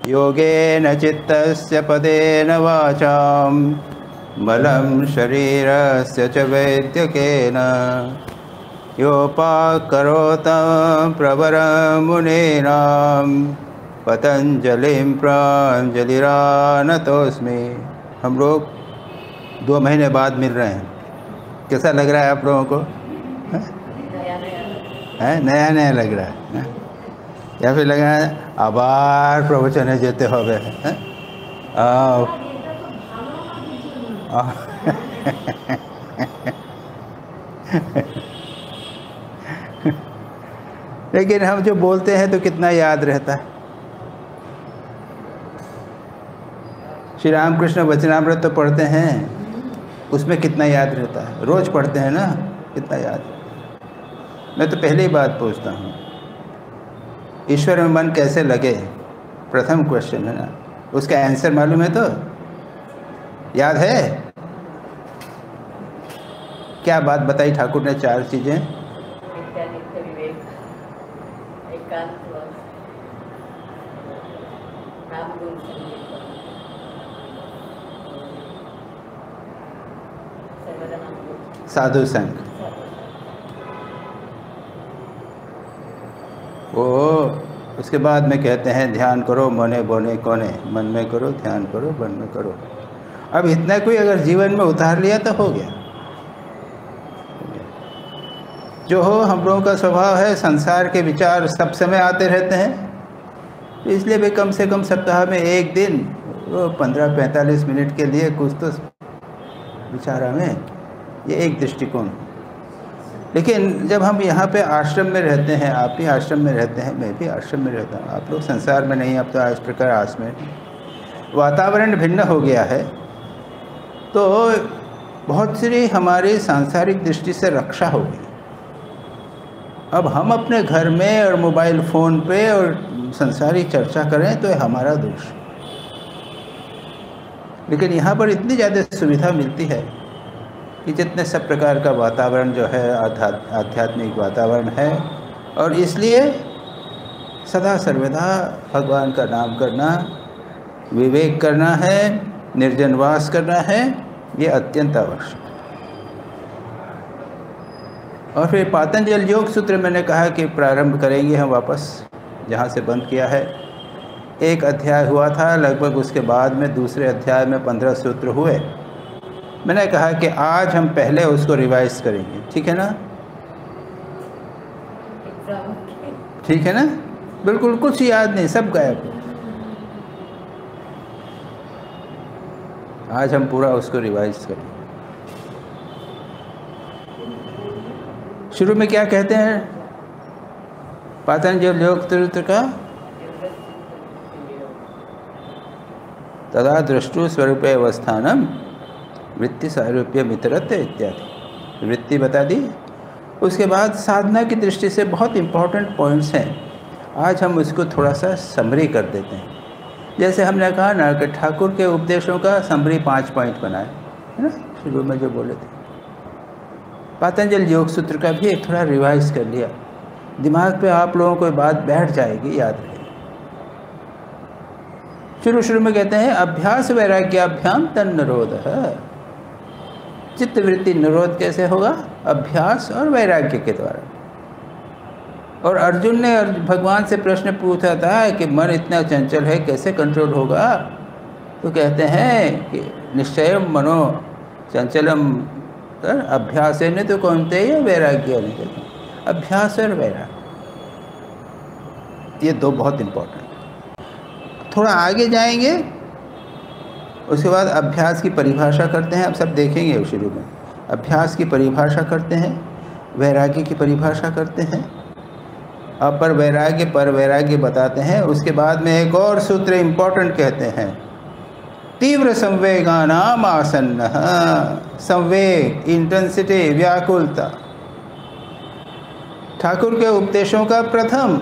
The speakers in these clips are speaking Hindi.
योगेन चित्तस्य पदेन वाचां बलं शरीरस्य च वैद्यकेन योपाकरोतं प्रवरं मुनीनां पतंजलिं प्राञ्जलिरानतोऽस्मि। हम लोग 2 महीने बाद मिल रहे हैं, कैसा लग रहा है आप लोगों को? नया नया लग रहा है, या फिर लग रहा है आबार प्रवचन जेते होवे हैं? लेकिन हम जो बोलते हैं तो कितना याद रहता है। श्री रामकृष्ण वचनामृत तो पढ़ते हैं, उसमें कितना याद रहता है। रोज पढ़ते हैं ना, कितना याद। मैं तो पहली बात पूछता हूँ, ईश्वर में मन कैसे लगे, प्रथम क्वेश्चन है ना, उसका आंसर मालूम है तो याद है? क्या बात बताई ठाकुर ने? 4 चीजें। साधु संग, वो उसके बाद में कहते हैं ध्यान करो मने बोने कोने, मन में करो, ध्यान करो, मन में करो। अब इतना कोई अगर जीवन में उतार लिया तो हो गया। जो हो, हम लोगों का स्वभाव है, संसार के विचार सब समय आते रहते हैं, तो इसलिए भी कम से कम सप्ताह में एक दिन 15-45 मिनट के लिए कुछ तो विचारा में, ये एक दृष्टिकोण। लेकिन जब हम यहाँ पे आश्रम में रहते हैं, आप भी आश्रम में रहते हैं, मैं भी आश्रम में रहता हूँ, आप लोग संसार में नहीं, अब तो इस प्रकार आश्रम में वातावरण भिन्न हो गया है, तो बहुत सी हमारी सांसारिक दृष्टि से रक्षा हो गई। अब हम अपने घर में और मोबाइल फ़ोन पे और संसारिक चर्चा करें तो हमारा दोष। लेकिन यहाँ पर इतनी ज़्यादा सुविधा मिलती है कि जितने सब प्रकार का वातावरण जो है आध्यात्मिक वातावरण है, और इसलिए सदा सर्वदा भगवान का नाम करना, विवेक करना है, निर्जनवास करना है, ये अत्यंत आवश्यक है। और फिर पातंजल योग सूत्र मैंने कहा कि प्रारंभ करेंगे हम वापस जहाँ से बंद किया है। एक अध्याय हुआ था लगभग, उसके बाद में दूसरे अध्याय में 15 सूत्र हुए। मैंने कहा कि आज हम पहले उसको रिवाइज करेंगे, ठीक है ना? ठीक है ना? बिल्कुल कुछ याद नहीं, सब गायब। आज हम पूरा उसको रिवाइज करेंगे। शुरू में क्या कहते हैं पातंजल योग सूत्र का? तदा दृष्टु स्वरूपे अवस्थानम वृत्ति सारूप्य मित्रत्व इत्यादि वृत्ति बता दी। उसके बाद साधना की दृष्टि से बहुत इम्पोर्टेंट पॉइंट्स हैं, आज हम उसको थोड़ा सा समरी कर देते हैं। जैसे हमने कहा ना कि ठाकुर के उपदेशों का समरी 5 पॉइंट बनाए, है ना, शुरू में जो बोले थे। पातंजल योग सूत्र का भी एक थोड़ा रिवाइज कर लिया, दिमाग पे आप लोगों को बात बैठ जाएगी, याद रहेगी। शुरू में कहते हैं अभ्यास वैराग्याभ्याम तन्निरोध है। चित्तवृत्ति निरोध कैसे होगा? अभ्यास और वैराग्य के द्वारा। और अर्जुन ने भगवान से प्रश्न पूछा था कि मन इतना चंचल है, कैसे कंट्रोल होगा? तो कहते हैं कि निश्चयम मनो चंचलम अभ्यास है, नहीं तो कौनते ही वैराग्य नहीं कहते। अभ्यास और वैराग्य, ये 2 बहुत इम्पोर्टेंट। थोड़ा आगे जाएंगे, उसके बाद अभ्यास की परिभाषा करते हैं। अब सब देखेंगे शुरू में अभ्यास की परिभाषा करते हैं, वैराग्य की परिभाषा करते हैं, अपर वैराग्य पर वैराग्य बताते हैं। उसके बाद में एक और सूत्र इम्पोर्टेंट कहते हैं, तीव्र संवेगानाम आसन्न। संवेग, इंटेंसिटी, व्याकुलता, ठाकुर के उपदेशों का प्रथम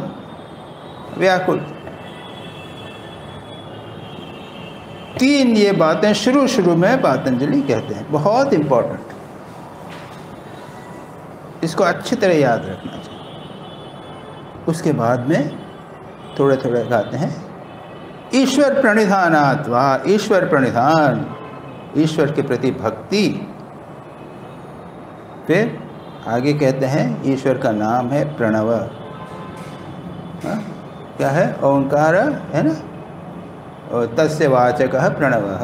व्याकुल। 3 ये बातें शुरू में पातंजलि कहते हैं, बहुत इम्पोर्टेंट। इसको अच्छी तरह याद रखना चाहिए। उसके बाद में थोड़े गाते हैं ईश्वर प्रणिधानात्वा, ईश्वर प्रणिधान, ईश्वर के प्रति भक्ति। फिर आगे कहते हैं ईश्वर का नाम है प्रणव। हाँ? क्या है? ओंकार है ना, और तस्य वाचकः प्रणवः।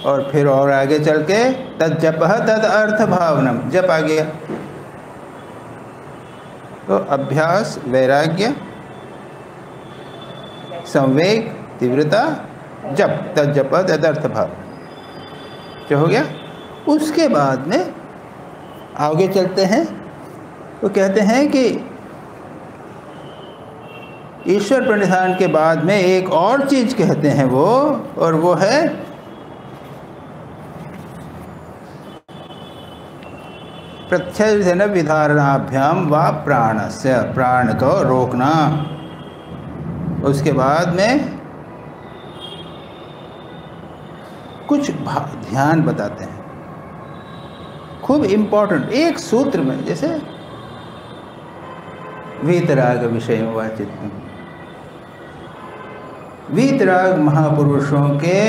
और फिर और आगे चल के तद जपः तद अर्थ भावनम, जप आ गया। तो अभ्यास, वैराग्य, संवेग, तीव्रता, जप, तद जप तद अर्थ भाव, जो हो गया। उसके बाद में आगे चलते हैं तो कहते हैं कि ईश्वर प्रणिधान के बाद में एक और चीज कहते हैं वो, और वो है प्रत्यर्जन विधारणाभ्याम व प्राणस्य, प्राण को रोकना। उसके बाद में कुछ ध्यान बताते हैं, खूब इम्पोर्टेंट, एक सूत्र में, जैसे वीतराग विषय हुआ चित्त। वीतराग महापुरुषों के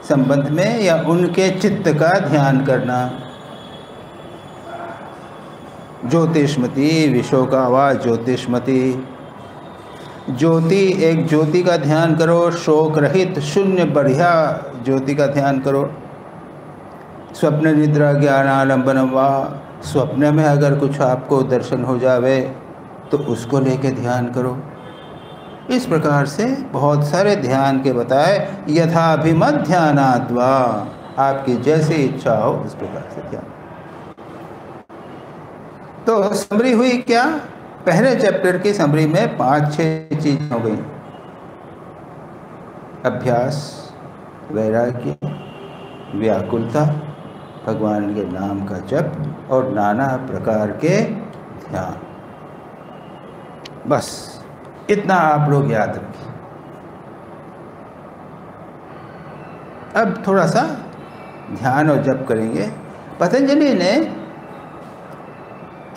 संबंध में या उनके चित्त का ध्यान करना। ज्योतिष्मति, विशोकावा ज्योतिष्मति, ज्योति, एक ज्योति का ध्यान करो, शोक रहित शून्य बढ़िया ज्योति का ध्यान करो। स्वप्न निद्रा ज्ञानालंबनम वा, स्वप्न में अगर कुछ आपको दर्शन हो जावे तो उसको लेके ध्यान करो। इस प्रकार से बहुत सारे ध्यान के बताए। यथाभिमत ध्यानाद्वा, आपकी जैसी इच्छा हो उस प्रकार से ध्यान। तो समरी हुई क्या? पहले चैप्टर की समरी में 5-6 चीज हो गई। अभ्यास, वैराग्य, व्याकुलता, भगवान के नाम का जप और नाना प्रकार के ध्यान। बस इतना आप लोग याद रखिए। अब थोड़ा सा ध्यान और जप करेंगे। पतंजलि ने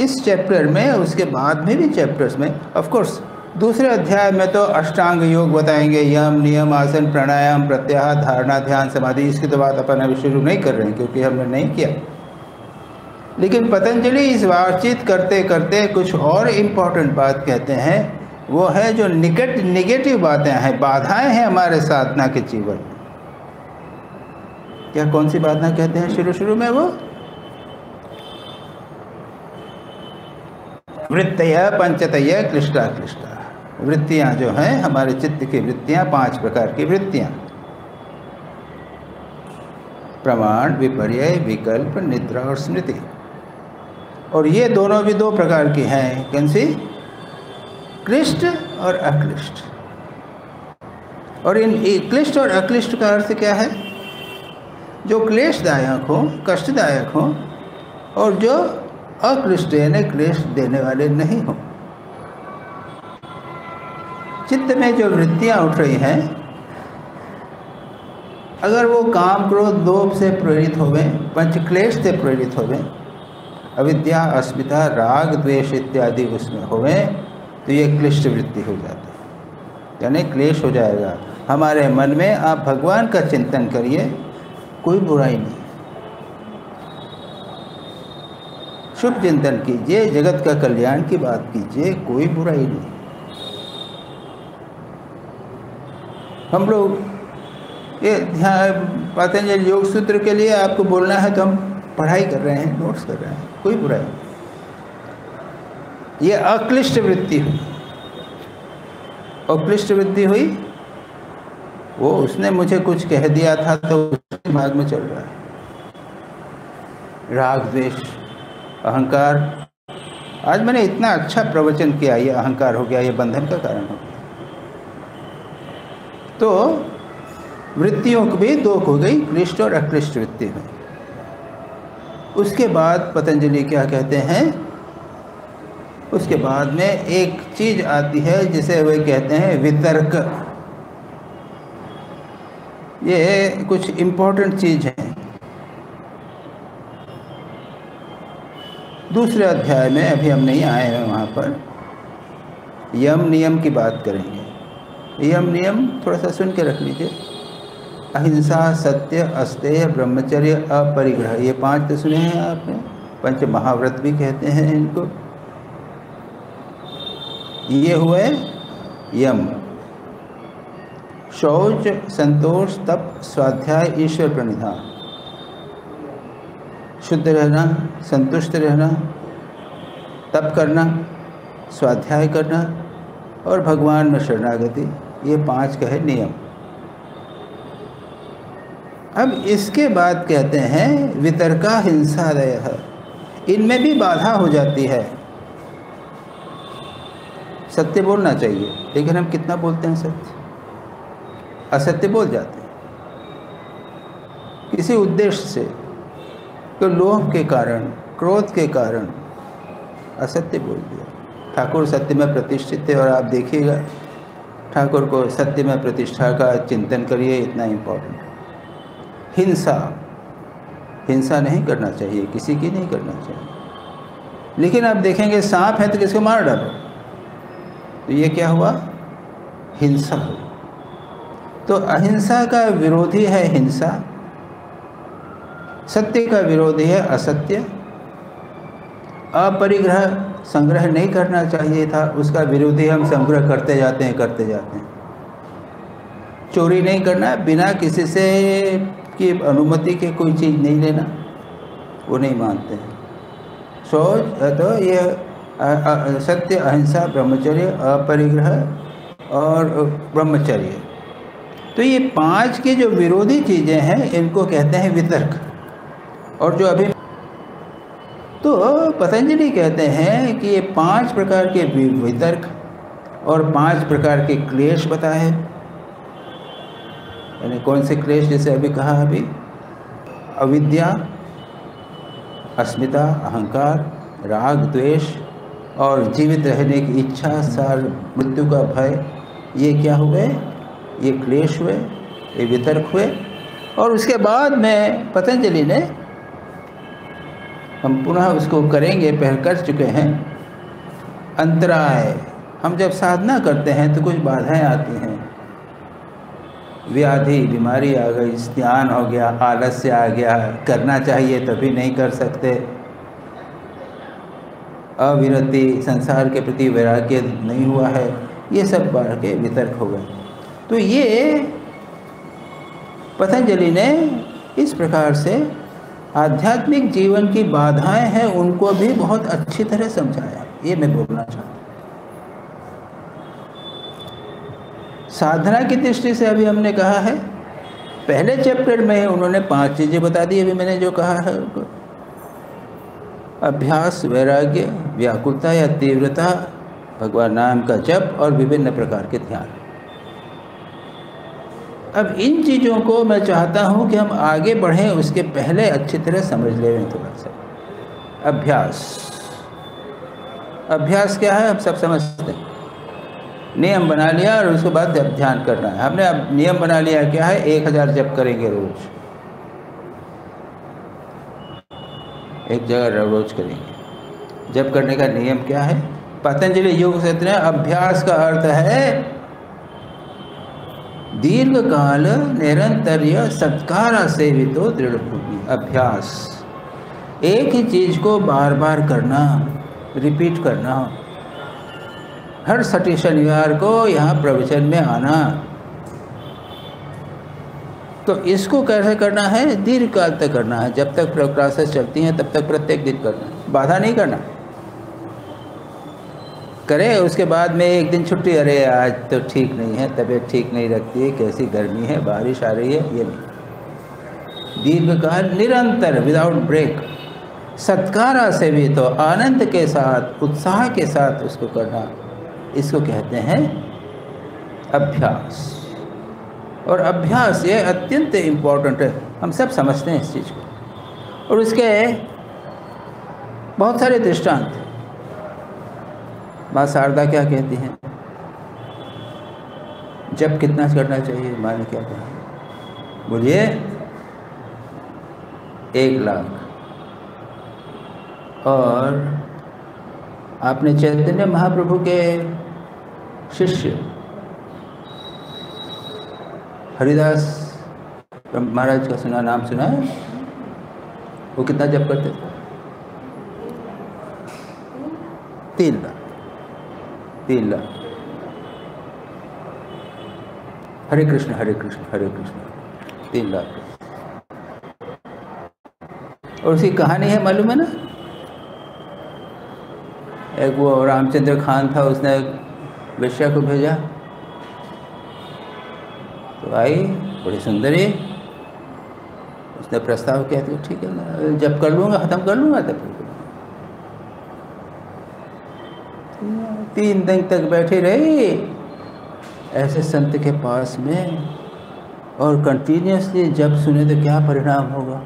इस चैप्टर में, उसके बाद में भी चैप्टर्स में, ऑफ कोर्स दूसरे अध्याय में तो अष्टांग योग बताएंगे, यम, नियम, आसन, प्राणायाम, प्रत्याहार, धारणा, ध्यान, समाधि। इसकी तो बात अपन अभी शुरू नहीं कर रहे हैं क्योंकि हमने नहीं किया। लेकिन पतंजलि इस बातचीत करते करते कुछ और इम्पोर्टेंट बात कहते हैं। वो है जो निगेटिव बातें हैं, बाधाएं हैं हमारे साधना के जीवन। क्या, कौन सी बाधा कहते हैं शुरू में? वो वृत्तय पंचतय क्लिष्टा क्लिष्टा, वृत्तियां जो हैं हमारे चित्त की वृत्तियां, 5 प्रकार की वृत्तियां, प्रमाण, विपर्य, विकल्प, निद्रा और स्मृति। और ये दोनों भी 2 प्रकार की हैं। कौन सी? क्लिष्ट और अक्लिष्ट। और इन क्लिष्ट और अक्लिष्ट का अर्थ क्या है? जो क्लेशदायक हो, कष्टदायक हो, और जो अक्लिष्ट यानी क्लेश देने वाले नहीं हो। चित्त में जो वृत्तियां उठ रही हैं, अगर वो काम, क्रोध, लोभ से प्रेरित होवे, पंचक्लेश से प्रेरित होवे, अविद्या, अस्मिता, राग, द्वेष इत्यादि उसमें होवे, तो ये क्लिष्ट वृत्ति हो जाती है, यानी क्लेश हो जाएगा हमारे मन में। आप भगवान का चिंतन करिए, कोई बुराई नहीं, शुभ चिंतन कीजिए, जगत का कल्याण की बात कीजिए, कोई बुराई नहीं। हम लोग ये ध्यान, पतंजलि योग सूत्र के लिए आपको बोलना है तो हम पढ़ाई कर रहे हैं, नोट्स कर रहे हैं, कोई बुराई नहीं। ये अक्लिष्ट वृत्ति हुई। अक्लिष्ट वृत्ति हुई, वो उसने मुझे कुछ कह दिया था तो उसके दिमाग में चल रहा है। राग, द्वेष, अहंकार। आज मैंने इतना अच्छा प्रवचन किया, ये अहंकार हो गया, ये बंधन का कारण हो गया। तो वृत्तियों को भी 2 हो गई, क्लिष्ट और अक्लिष्ट वृत्ति में। उसके बाद पतंजलि क्या कहते हैं? उसके बाद में एक चीज आती है जिसे वे कहते हैं वितर्क। ये कुछ इम्पोर्टेंट चीज है। दूसरे अध्याय में, अभी हम नहीं आए हैं वहाँ पर, यम नियम की बात करेंगे। यम नियम थोड़ा सा सुन के रख लीजिए। अहिंसा, सत्य, अस्तेय, ब्रह्मचर्य, अपरिग्रह, ये 5 तो सुने हैं आपने। पंच महाव्रत भी कहते हैं इनको। ये हुए यम। शौच, संतोष, तप, स्वाध्याय, ईश्वर प्रणिधान। शुद्ध रहना, संतुष्ट रहना, तप करना, स्वाध्याय करना और भगवान में शरणागति, ये 5 का है नियम। अब इसके बाद कहते हैं वितर्का हिंसादयः, इनमें भी बाधा हो जाती है। सत्य बोलना चाहिए, लेकिन हम कितना बोलते हैं सत्य? असत्य बोल जाते हैं किसी उद्देश्य से, तो लोभ के कारण, क्रोध के कारण असत्य बोल दिया। ठाकुर सत्य में प्रतिष्ठित थे, और आप देखिएगा ठाकुर को सत्य में प्रतिष्ठा का चिंतन करिए, इतना इम्पोर्टेंट। हिंसा, हिंसा नहीं करना चाहिए, किसी की नहीं करना चाहिए। लेकिन आप देखेंगे सांप है तो किसको मार डालो, तो ये क्या हुआ? हिंसा हुई। तो अहिंसा का विरोधी है हिंसा, सत्य का विरोधी है असत्य। अपरिग्रह, संग्रह नहीं करना चाहिए था, उसका विरोधी हम संग्रह करते जाते हैं। चोरी नहीं करना, बिना किसी से की अनुमति के कोई चीज़ नहीं लेना, वो नहीं मानते हैं। सोच तो ये सत्य, अहिंसा, ब्रह्मचर्य, अपरिग्रह और ब्रह्मचर्य, तो ये 5 की जो विरोधी चीज़ें हैं इनको कहते हैं वितर्क। और जो अभी तो पतंजलि कहते हैं कि ये 5 प्रकार के वितर्क और 5 प्रकार के क्लेश बताए। यानी कौन से क्लेश? जैसे अभी कहा, अभी अविद्या, अस्मिता, अहंकार, राग, द्वेष और जीवित रहने की इच्छा, सार, मृत्यु का भय, ये क्या हुए? ये क्लेश हुए, ये वितर्क हुए। और उसके बाद में पतंजलि ने, हम पुनः उसको करेंगे, पहले कर चुके हैं, अंतराय। हम जब साधना करते हैं तो कुछ बाधाएं आती हैं, व्याधि, बीमारी आ गई, ध्यान हो गया, आलस्य आ गया, करना चाहिए तभी नहीं कर सकते, अविरति, संसार के प्रति वैराग्य नहीं हुआ है, ये सब बाढ़ के वितर्क हो गए। तो ये पतंजलि ने इस प्रकार से आध्यात्मिक जीवन की बाधाएं हैं उनको भी बहुत अच्छी तरह समझाया। ये मैं बोलना चाहता हूँ। साधना की दृष्टि से अभी हमने कहा है, पहले चैप्टर में उन्होंने 5 चीज़ें बता दी। अभी मैंने जो कहा है उनको, अभ्यास, वैराग्य, व्याकुलता या तीव्रता, भगवान नाम का जप और विभिन्न प्रकार के ध्यान। अब इन चीज़ों को मैं चाहता हूँ कि हम आगे बढ़ें, उसके पहले अच्छी तरह समझ लें थोड़ा सा। अभ्यास, अभ्यास क्या है? हम सब समझते हैं। नियम बना लिया और उसके बाद जब ध्यान करना है। हमने अब नियम बना लिया, क्या है? 1000 जप करेंगे रोज, एक जगह रोज करेंगे। जप करने का नियम क्या है? पतंजलि योग सूत्र में अभ्यास का अर्थ है दीर्घ काल निरंतर्य सत्कार सेवितो दृढ़ भूमि। अभ्यास, एक ही चीज को बार बार करना, रिपीट करना। हर छठे शनिवार को यहाँ प्रवचन में आना। तो इसको कैसे करना है? दीर्घ काल तक करना है। जब तक क्लासेस चलती हैं तब तक प्रत्येक दिन करना है, बाधा नहीं करना। करे उसके बाद में एक दिन छुट्टी, अरे आज तो ठीक नहीं है, तबीयत ठीक नहीं रखती है, कैसी गर्मी है, बारिश आ रही है, ये नहीं। दीर्घकाल निरंतर, विदाउट ब्रेक, सत्कारा से भी तो आनंद के साथ, उत्साह के साथ उसको करना, इसको कहते हैं अभ्यास। और अभ्यास ये अत्यंत इम्पोर्टेंट है, हम सब समझते हैं इस चीज़ को। और उसके बहुत सारे दृष्टांत। माँ शारदा क्या कहती हैं? जब कितना करना चाहिए? माँ ने क्या कहा? बोलिए 1 लाख। और आपने चैतन्य महाप्रभु के शिष्य हरिदास महाराज का सुना, नाम सुना है? वो कितना जप करते थे? 3 लाख। 3 लाख। हरे कृष्ण हरे कृष्ण हरे कृष्ण 3 लाख। और उसकी कहानी है, मालूम है ना? एक वो रामचंद्र खान था, उसने वेश्या को भेजा तो आई, बड़ी सुंदरी। उसने प्रस्ताव किया तो ठीक है ना, जब कर लूँगा, ख़त्म कर लूँगा तब। 3 दिन तक बैठी रही ऐसे संत के पास में, और कंटिन्यूसली जब सुने तो क्या परिणाम होगा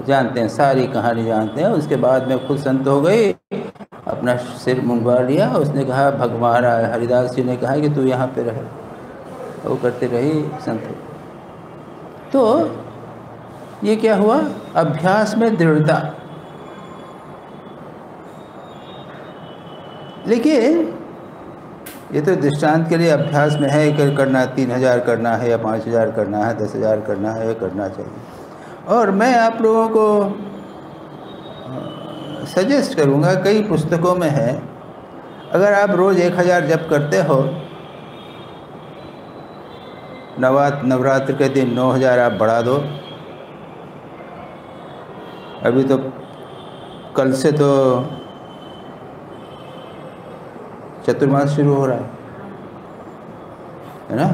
जानते हैं, सारी कहानी जानते हैं। उसके बाद में खुद संत हो गई, अपना सिर मुंडवा लिया। उसने कहा, भगवान हरिदास जी ने कहा कि तू यहाँ पे रहे। वो करते रही संत। तो ये क्या हुआ? अभ्यास में दृढ़ता। लेकिन ये तो दृष्टांत के लिए अभ्यास में है कि करना 3000 करना है या 5000 करना है, 10,000 करना है, करना चाहिए। और मैं आप लोगों को सजेस्ट करूँगा, कई पुस्तकों में है, अगर आप रोज़ 1000 जप करते हो, नवरात्र के दिन 9000 आप बढ़ा दो। अभी तो कल से तो चतुर्मास शुरू हो रहा है ना?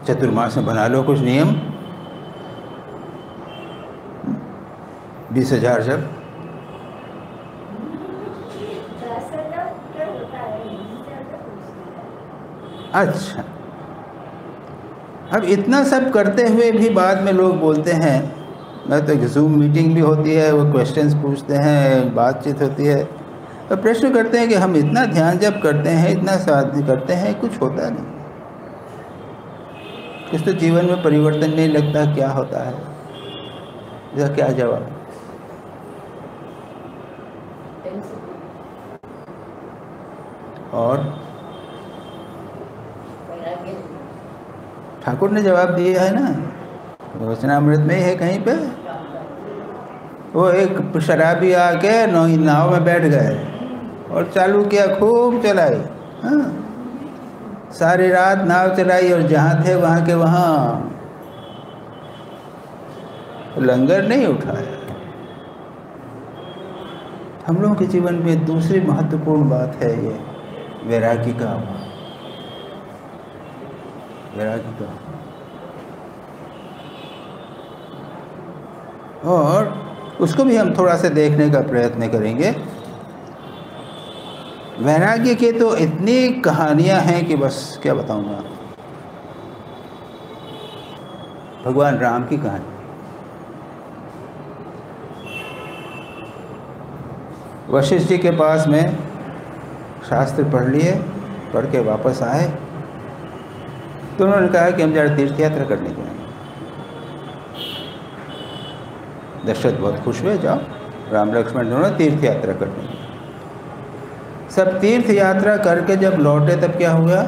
चतुर्मास में बना लो कुछ नियम। 20,000 जप। अच्छा, अब इतना सब करते हुए भी बाद में लोग बोलते हैं, मैं तो एक जूम मीटिंग भी होती है, वो क्वेश्चंस पूछते हैं, बातचीत होती है, तो प्रश्न करते हैं कि हम इतना ध्यान जब करते हैं, इतना साधना करते हैं, कुछ होता नहीं, कुछ तो जीवन में परिवर्तन नहीं लगता, क्या होता है? इसका क्या जवाब? और ठाकुर ने जवाब दिया है ना, वचनामृत में ही है कहीं पे। वो एक शराबी आके नाव में बैठ गए और चालू किया, खूब चलाई। हाँ, सारी रात नाव चलाई और जहाँ थे वहाँ के वहाँ, लंगर नहीं उठाया। हम लोगों के जीवन में दूसरी महत्वपूर्ण बात है ये वैरागी का। वैरागी का, और उसको भी हम थोड़ा सा देखने का प्रयत्न करेंगे। वैराग्य के तो इतनी कहानियां हैं कि बस क्या बताऊंगा। भगवान राम की कहानी, वशिष्ठ जी के पास में शास्त्र पढ़ लिए, पढ़ के वापस आए तो उन्होंने कहा कि हम जरा तीर्थ यात्रा करने जाएंगे। दशरथ बहुत खुश हुए, जाओ, राम लक्ष्मण दोनों तीर्थ यात्रा करने। सब तीर्थ यात्रा करके जब लौटे तब क्या हुआ?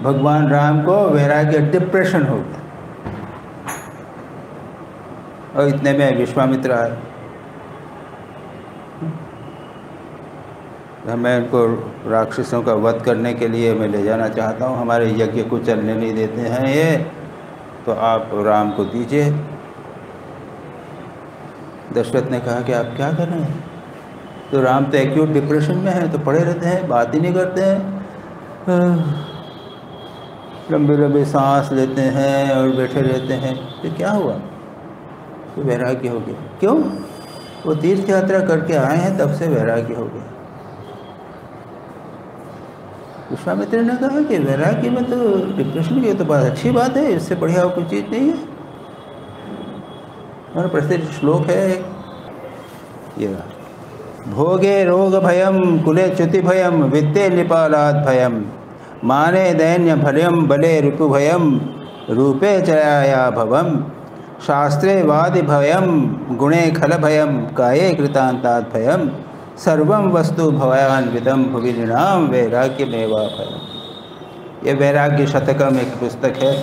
भगवान राम को वैराग्य, डिप्रेशन हो गया। और इतने में विश्वामित्र आए। मैं इनको राक्षसों का वध करने के लिए मैं ले जाना चाहता हूँ, हमारे यज्ञ को चलने नहीं देते हैं ये, तो आप राम को दीजिए। दशरथ ने कहा कि आप क्या कर रहे हैं? तो राम तो एक्यूट डिप्रेशन में है, तो पड़े रहते हैं, बात ही नहीं करते हैं, लंबे लंबे सांस लेते हैं और बैठे रहते हैं। तो क्या हुआ? तो वैराग्य हो गया। क्यों? वो तीर्थ यात्रा करके आए हैं, तब से वैराग्य हो गया। विश्वामित्र ने कहा कि वैराग्य में तो डिप्रेशन की तो बहुत अच्छी बात है, इससे बढ़िया कोई चीज़ नहीं है। और प्रसिद्ध श्लोक है ये, भोगे रोग भयम कुले च्युति भयम वित्ते निपालाद भयम माने दैन्य भयम बले ऋतु भयम रूपे चया भवम शास्त्रे वादि भयम गुणे खल भयम काये कृतांतात् भयम सर्वम वस्तु भवान्वितम भुवि नृणाम वैराग्यमेवाभयम्। ये वैराग्य शतकम एक पुस्तक है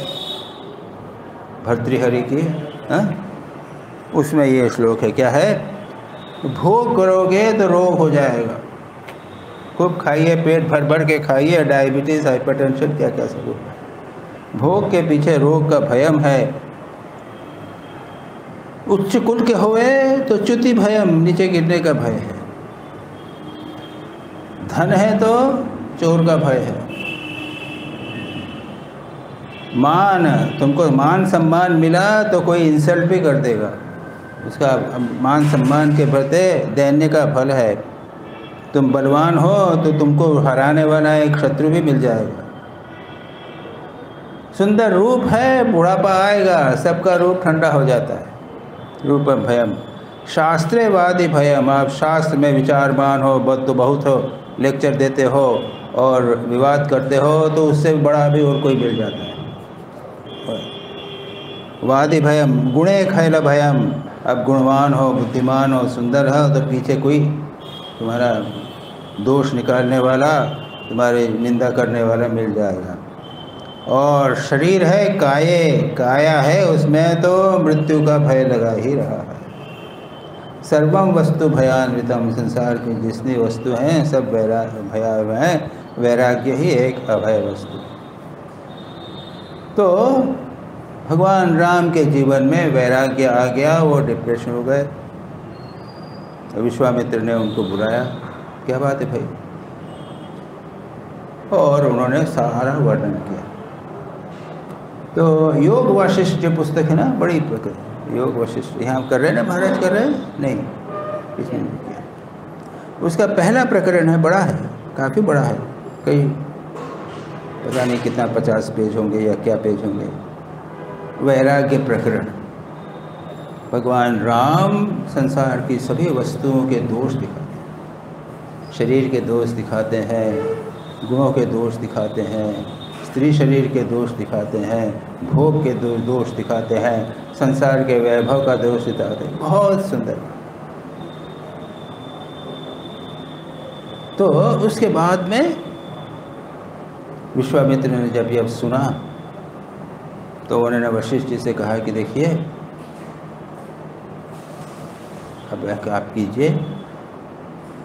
भर्तृहरि की, उसमें ये श्लोक है। क्या है? भोग करोगे तो रोग हो जाएगा, खूब खाइए, पेट भर भर के खाइए, डायबिटीज़, हाइपरटेंशन, क्या क्या सब। भोग के पीछे रोग का भयम है। उच्च कुल के हुए तो च्युति भयम, नीचे गिरने का भय है। धन है तो चोर का भय है। मान, तुमको मान सम्मान मिला तो कोई इंसल्ट भी कर देगा, उसका मान सम्मान के बदले दैन्य का फल है। तुम बलवान हो तो तुमको हराने वाला एक शत्रु भी मिल जाएगा। सुंदर रूप है, बुढ़ापा आएगा, सबका रूप ठंडा हो जाता है। रूपम भयम शास्त्रे वादी भयम। आप शास्त्र में विचारवान हो, तो बहुत हो, लेक्चर देते हो और विवाद करते हो तो उससे बड़ा भी और कोई मिल जाता है। वादी भयम गुणे खैल भयम। अब गुणवान हो, बुद्धिमान हो, सुंदर हो तो पीछे कोई तुम्हारा दोष निकालने वाला, तुम्हारी निंदा करने वाला मिल जाएगा। और शरीर है, काया है, उसमें तो मृत्यु का भय लगा ही रहा है। सर्वम वस्तु भयान्वितम। संसार की जितनी वस्तु हैं सब भयावह हैं, वैराग्य ही एक अभय वस्तु। तो भगवान राम के जीवन में वैराग्य आ गया, वो डिप्रेशन हो गए। विश्वामित्र ने उनको बुलाया, क्या बात है भाई, और उन्होंने सारा वर्णन किया। तो योग वाशिष्ठ जो पुस्तक है ना, बड़ी प्रकृति, योग वशिष्ठ, यहाँ कर रहे हैं ना, महाराज कर रहे हैं नहीं, किसी ने किया। उसका पहला प्रकरण है, बड़ा है, काफ़ी बड़ा है, कई पता नहीं कितना 50 पेज होंगे या क्या पेज होंगे। वैराग्य प्रकरण। भगवान राम संसार की सभी वस्तुओं के दोष दिखाते हैं। शरीर के दोष दिखाते हैं, गुणों के दोष दिखाते हैं, स्त्री शरीर के दोष दिखाते हैं, भोग के दोष दिखाते हैं, संसार के वैभव का दोष दिखाते हैं। बहुत सुंदर। तो उसके बाद में विश्वामित्र ने जब यह सुना तो उन्होंने वशिष्ठ जी से कहा कि देखिए, अब आप कीजिए,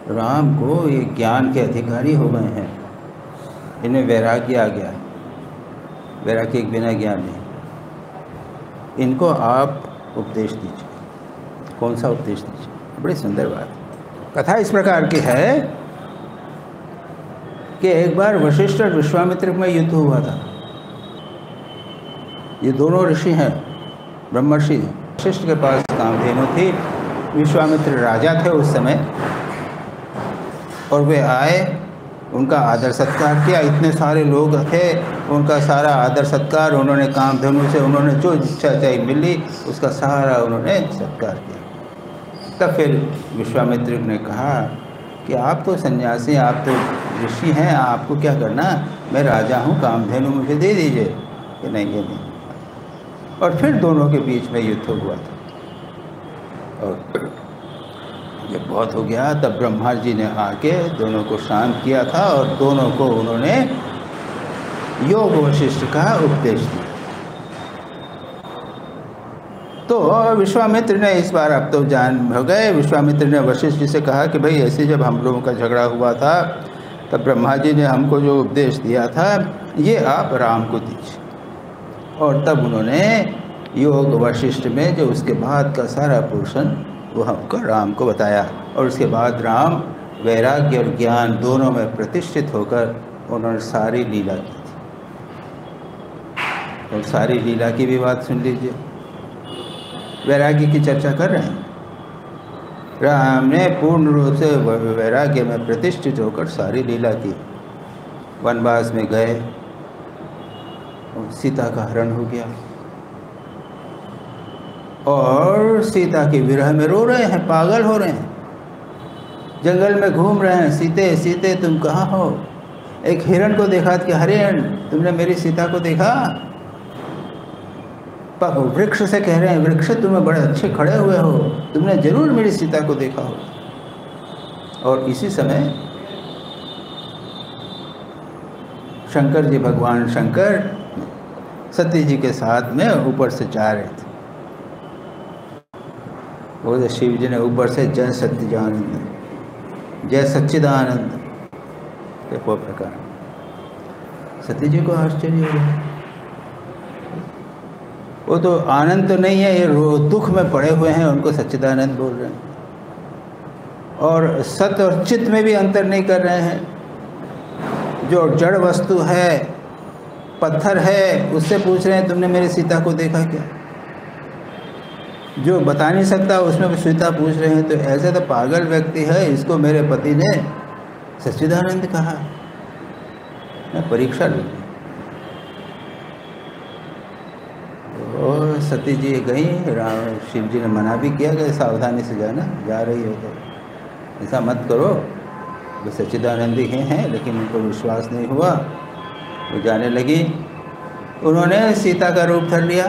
राम को ये ज्ञान के अधिकारी हो गए हैं, इन्हें वैराग्य आ गया। वैराग्य के बिना ज्ञान नहीं। इनको आप उपदेश दीजिए। कौन सा उपदेश दीजिए? बड़ी सुंदर बात। कथा इस प्रकार की है कि एक बार वशिष्ठ और विश्वामित्र में युद्ध हुआ था। ये दोनों ऋषि हैं, ब्रह्मर्षि हैं। वशिष्ठ के पास कामधेनु थी, विश्वामित्र राजा थे उस समय, और वे आए, उनका आदर सत्कार किया। इतने सारे लोग थे, उनका सारा आदर सत्कार, उन्होंने कामधेनु से उन्होंने जो इच्छा चाहिए मिली, उसका सारा उन्होंने सत्कार किया। तब फिर विश्वामित्र ने कहा कि आप तो सन्यासी, आप तो ऋषि हैं, आपको क्या करना, मैं राजा हूँ, कामधेनु मुझे दे दीजिए। कि नहीं, ये नहीं। और फिर दोनों के बीच में युद्ध हुआ था, और जब बहुत हो गया तब ब्रह्मा जी ने आके दोनों को शांत किया था, और दोनों को उन्होंने योग वशिष्ठ का उपदेश दिया। तो विश्वामित्र ने इस बार, अब तो जान हो गए, विश्वामित्र ने वशिष्ठ जी से कहा कि भाई ऐसे जब हम लोगों का झगड़ा हुआ था तब ब्रह्मा जी ने हमको जो उपदेश दिया था ये आप राम को दीजिए। और तब उन्होंने योग वशिष्ठ में जो उसके बाद का सारा पोर्शन वो हमको राम को बताया। और उसके बाद राम वैराग्य और ज्ञान दोनों में प्रतिष्ठित होकर उन्होंने सारी लीला की थी। और सारी लीला की भी बात सुन लीजिए। वैराग्य की चर्चा कर रहे हैं। राम ने पूर्ण रूप से वैराग्य में प्रतिष्ठित होकर सारी लीला की। वनवास में गए और सीता का हरण हो गया, और सीता की विरह में रो रहे हैं, पागल हो रहे हैं, जंगल में घूम रहे हैं, सीते सीते तुम कहाँ हो। एक हिरण को देखा कि हरिण तुमने मेरी सीता को देखा। वृक्ष से कह रहे हैं, वृक्ष तुम्हें बड़े अच्छे खड़े हुए हो, तुमने जरूर मेरी सीता को देखा हो। और इसी समय शंकर जी, भगवान शंकर सती जी के साथ में ऊपर से जा रहे थे। वो शिव जी ने ऊपर से जय सच्चिदानंद, जय सच्चिदानंद देखो प्रकार। सती जी को आश्चर्य हो गया, वो तो आनंद तो नहीं है, ये दुख में पड़े हुए हैं, उनको सच्चिदानंद बोल रहे हैं। और सत और चित्त में भी अंतर नहीं कर रहे हैं। जो जड़ वस्तु है, पत्थर है, उससे पूछ रहे हैं तुमने मेरी सीता को देखा क्या? जो बता नहीं सकता उसमें भी सीता पूछ रहे हैं। तो ऐसे तो पागल व्यक्ति है, इसको मेरे पति ने सच्चिदानंद कहा। मैं परीक्षा लूँ। और सती जी गई, शिव जी ने मना भी किया कि सावधानी से जाना, जा रही हो तो ऐसा मत करो। वो सच्चिदानंद ही हैं, लेकिन उनको विश्वास नहीं हुआ, वो जाने लगी। उन्होंने सीता का रूप धर लिया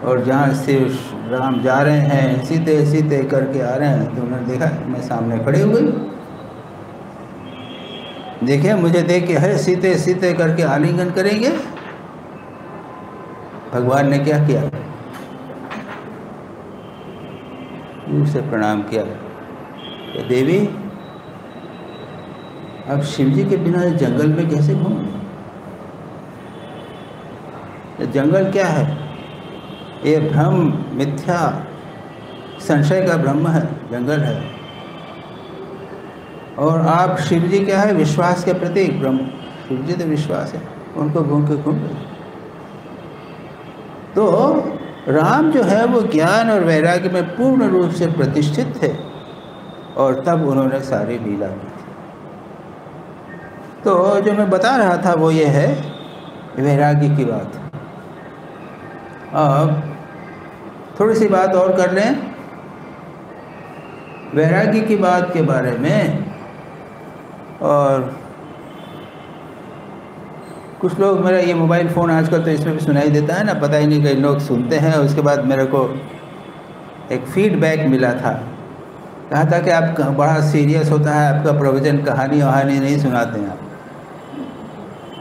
और जहाँ से राम जा रहे हैं, सीते सीते करके आ रहे हैं, तो उन्होंने देखा मैं सामने खड़ी हो गई। देखिए मुझे देख के है सीते सीते करके आलिंगन करेंगे। भगवान ने क्या किया? दूर से प्रणाम किया कि देवी अब शिव जी के बिना जंगल में कैसे घूमें? जंगल क्या है? ये भ्रम, मिथ्या, संशय का ब्रह्म है, जंगल है। और आप शिव जी क्या है? विश्वास के प्रतीक ब्रह्म। शिव जी तो विश्वास है, उनको घूम के घूम गए। तो राम जो है वो ज्ञान और वैराग्य में पूर्ण रूप से प्रतिष्ठित थे, और तब उन्होंने सारी लीला की थी। तो जो मैं बता रहा था वो ये है वैराग्य की बात। अब थोड़ी सी बात और कर लें वैराग्य की बात के बारे में। और कुछ लोग, मेरा ये मोबाइल फ़ोन आजकल तो इसमें भी सुनाई देता है ना, पता ही नहीं, कई लोग सुनते हैं। उसके बाद मेरे को एक फीडबैक मिला था, कहा था कि आप बड़ा सीरियस होता है आपका प्रवचन, कहानी वहानी नहीं सुनाते हैं आप।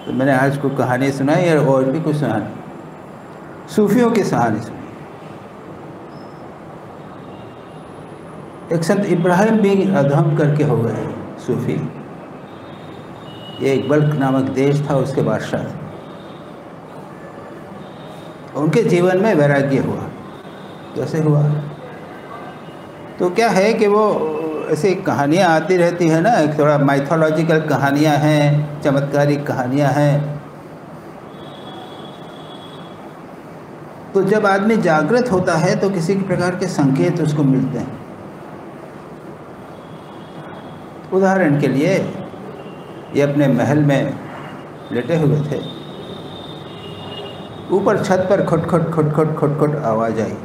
तो मैंने आज को कहानी सुनाई और भी कुछ सुनाई, सूफियों की कहानी सुनी। एक संत इब्राहिम बिन अदहम करके हो गए सूफी, ये एक बल्ख नामक देश था, उसके बादशाह थे। उनके जीवन में वैराग्य हुआ। कैसे हुआ? तो क्या है कि वो ऐसी कहानियाँ आती रहती है ना, एक थोड़ा माइथोलॉजिकल कहानियाँ हैं, चमत्कारिक कहानियाँ हैं। तो जब आदमी जागृत होता है तो किसी प्रकार के संकेत उसको मिलते हैं। उदाहरण के लिए ये अपने महल में लेटे हुए थे, ऊपर छत पर खटखट खटखट खटखट आवाज़ आई।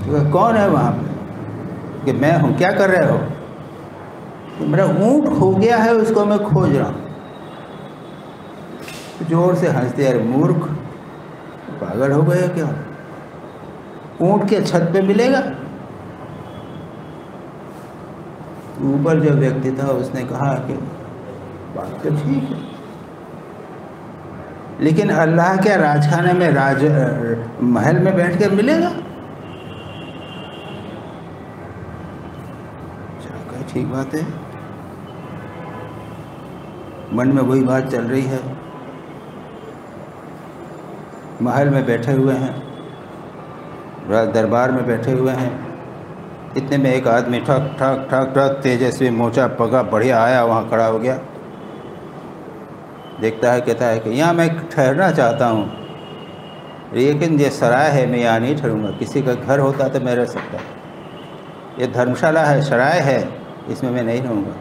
तो कौन है वहाँ पे? कि मैं हूँ। क्या कर रहे हो? तो मेरा ऊँट खो गया है, उसको मैं खोज रहा हूँ। जोर से हंस दिया, अरे मूर्ख, पागल हो गए क्या? ऊँट के छत पे मिलेगा? ऊपर जो व्यक्ति था उसने कहा कि बात तो ठीक है, लेकिन अल्लाह के राजखाने में, महल में बैठ कर मिलेगा? चलो ठीक बात है। मन में वही बात चल रही है, महल में बैठे हुए हैं, दरबार में बैठे हुए हैं। इतने में एक आदमी ठक ठक ठक ठक तेजस्वी मोचा पगा बढ़िया आया, वहाँ खड़ा हो गया। देखता है, कहता है कि यहाँ मैं ठहरना चाहता हूँ, लेकिन ये सराय है, मैं यहाँ नहीं ठहरूँगा। किसी का घर होता तो मैं रह सकता, ये धर्मशाला है, सराय है, इसमें मैं नहीं रहूँगा।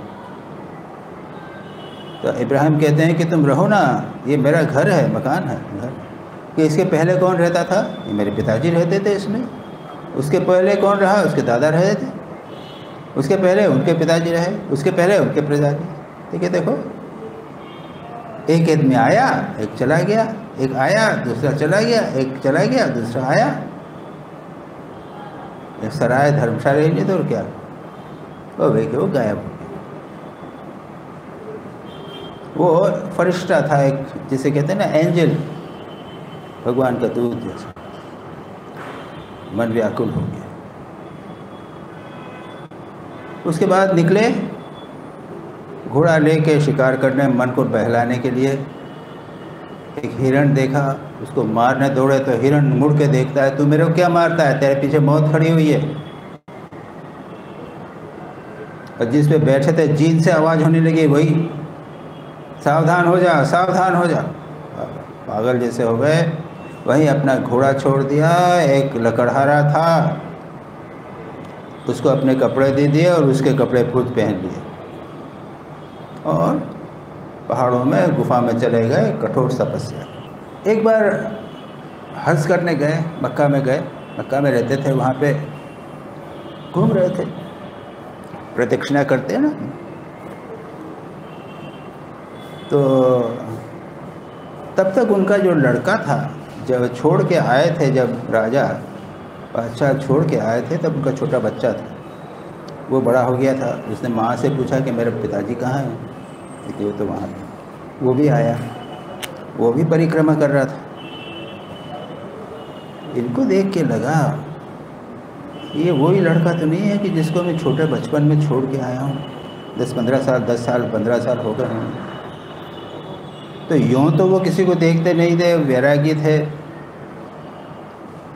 तो इब्राहिम कहते हैं कि तुम रहो ना, ये मेरा घर है, मकान है, घर। कि इसके पहले कौन रहता था? ये मेरे पिताजी रहते थे इसमें। उसके पहले कौन रहा? उसके दादा रहे थे। उसके पहले उनके पिताजी रहे, उसके पहले उनके पिताजी। ठीक है, देखो एक आदमी आया, एक चला गया, एक आया, दूसरा चला गया, एक चला गया, दूसरा आया। ये सराय धर्मशाला ही नहीं तो और क्या। वो वे वो गायब हो गया। वो फरिश्ता था एक, जिसे कहते हैं ना एंजल, भगवान का दूत जैसा। मन व्याकुल हो गया। उसके बाद निकले घोड़ा लेके शिकार करने, मन को बहलाने के लिए। एक हिरण देखा, उसको मारने दौड़े तो हिरण मुड़ के देखता है, तू मेरे को क्या मारता है, तेरे पीछे मौत खड़ी हुई है। और जिस पे बैठे थे जीन से आवाज़ होने लगी, वही सावधान हो जा, सावधान हो जा। पागल जैसे हो गए। वहीं अपना घोड़ा छोड़ दिया। एक लकड़हारा था, उसको अपने कपड़े दे दिए और उसके कपड़े खुद पहन लिए और पहाड़ों में गुफा में चले गए, कठोर तपस्या। एक बार हज करने गए, मक्का में गए, मक्का में रहते थे, वहाँ पे घूम रहे थे, प्रदक्षिणा करते हैं ना। तो तब तक उनका जो लड़का था, जब छोड़ के आए थे, जब राजा बादशाह छोड़ के आए थे, तब उनका छोटा बच्चा था, वो बड़ा हो गया था। उसने माँ से पूछा कि मेरे पिताजी कहाँ हैं, क्योंकि वो तो वहाँ थे। वो भी आया, वो भी परिक्रमा कर रहा था। इनको देख के लगा ये वही लड़का तो नहीं है कि जिसको मैं छोटे बचपन में छोड़ के आया हूँ। 10-15 साल, 10 साल, 15 साल हो गए हैं। तो यूँ तो वो किसी को देखते नहीं थे, वैरागी थे।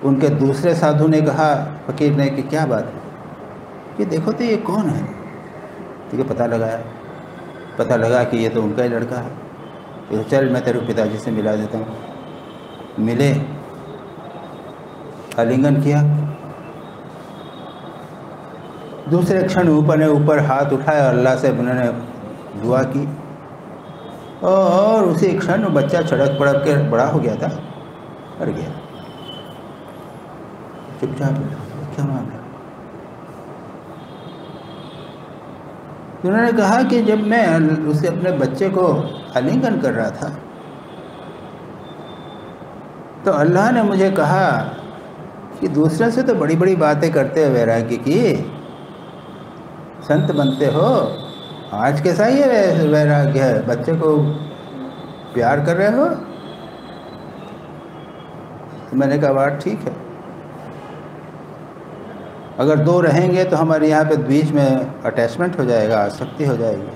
उनके दूसरे साधु ने कहा, फकीर ने, कि क्या बात है, कि देखो तो ये कौन है। ठीक है, पता लगाया, पता लगा कि ये तो उनका ही लड़का है। तो चल मैं तेरे पिताजी से मिला देता हूँ। मिले, आलिंगन किया। दूसरे क्षण ऊपर ने ऊपर हाथ उठाया, अल्लाह से उन्होंने दुआ की और उसी क्षण बच्चा छड़क पड़क के बड़ा हो गया था, मर गया। चुपचाप, क्या मामला। उन्होंने कहा कि जब मैं उसे अपने बच्चे को आलिंगन कर रहा था तो अल्लाह ने मुझे कहा कि दूसरे से तो बड़ी बड़ी बातें करते हो वैरागी की, संत बनते हो, आज कैसा ये वैराग्य है, बच्चे को प्यार कर रहे हो। तो मैंने कहा बात ठीक है, अगर दो रहेंगे तो हमारे यहाँ पे बीच में अटैचमेंट हो जाएगा, आसक्ति हो जाएगी।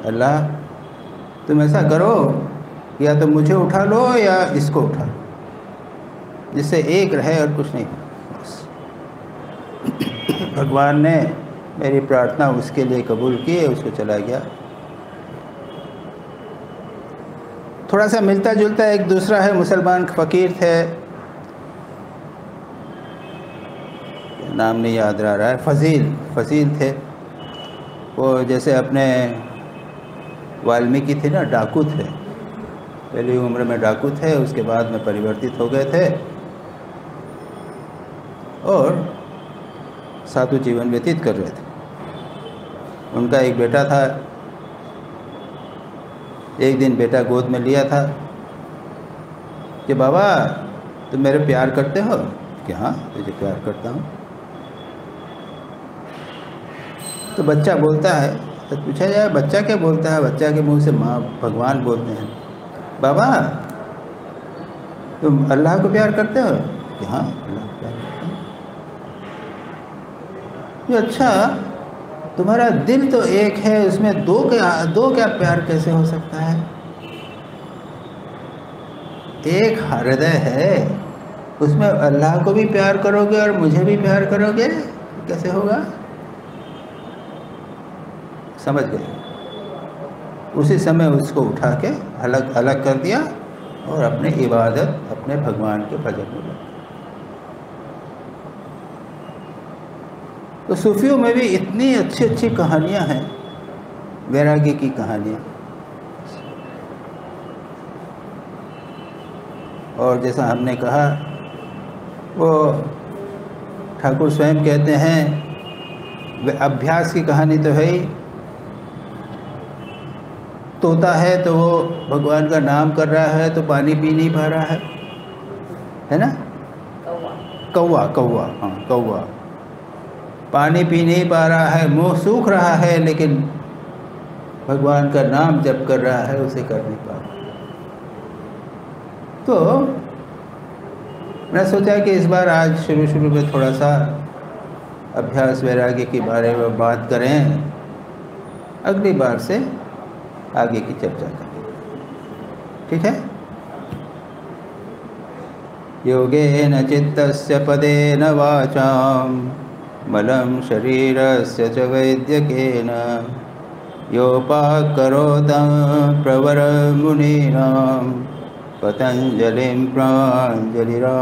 अल्लाह तुम ऐसा करो, या तो मुझे उठा लो या इसको उठा लो, जिससे एक रहे और कुछ नहीं। भगवान ने मेरी प्रार्थना उसके लिए कबूल की, उसको चला गया। थोड़ा सा मिलता जुलता एक दूसरा है, मुसलमान फ़कीर थे, नाम नहीं याद रहा है, फजील थे। वो जैसे अपने वाल्मीकि थे ना, डाकू थे, पहली उम्र में डाकू थे, उसके बाद में परिवर्तित हो गए थे और साधु जीवन व्यतीत कर रहे थे। उनका एक बेटा था, एक दिन बेटा गोद में लिया था कि बाबा तुम मेरे प्यार करते हो? कि हाँ तुझे प्यार करता हूँ। तो बच्चा बोलता है, तो पूछा जाए बच्चा क्या बोलता है, बच्चा के मुंह से माँ भगवान बोलते हैं, बाबा तुम अल्लाह को प्यार करते हो? कि हाँ अल्लाह को प्यार करते हैं। तो अच्छा तुम्हारा दिल तो एक है, उसमें दो क्या प्यार कैसे हो सकता है? एक हृदय है, उसमें अल्लाह को भी प्यार करोगे और मुझे भी प्यार करोगे, कैसे होगा? समझ गए। उसी समय उसको उठा के अलग अलग कर दिया और अपने इबादत, अपने भगवान के भजन में लगा। तो सूफियों में भी इतनी अच्छी अच्छी कहानियां हैं, वैरागी की कहानियां। और जैसा हमने कहा, वो ठाकुर स्वयं कहते हैं, वे अभ्यास की कहानी तो है ही। तोता है तो वो भगवान का नाम कर रहा है तो पानी पी नहीं पा रहा है ना? कौवा कौवा, हाँ कौवा पानी पी नहीं पा रहा है, मुंह सूख रहा है, लेकिन भगवान का नाम जप कर रहा है, उसे कर नहीं पा रहा। तो मैंने सोचा कि इस बार आज शुरू में थोड़ा सा अभ्यास वैराग्य के बारे में बात करें, अगली बार से आगे की चर्चा करें, ठीक है। योगेन चित्तस्य पदेन वाचां मलं शरीरस्य च वैद्यकेन योपाकरोतं प्रवरमुनीनां पतञ्जलिं प्राञ्जलिरानतोऽस्मि।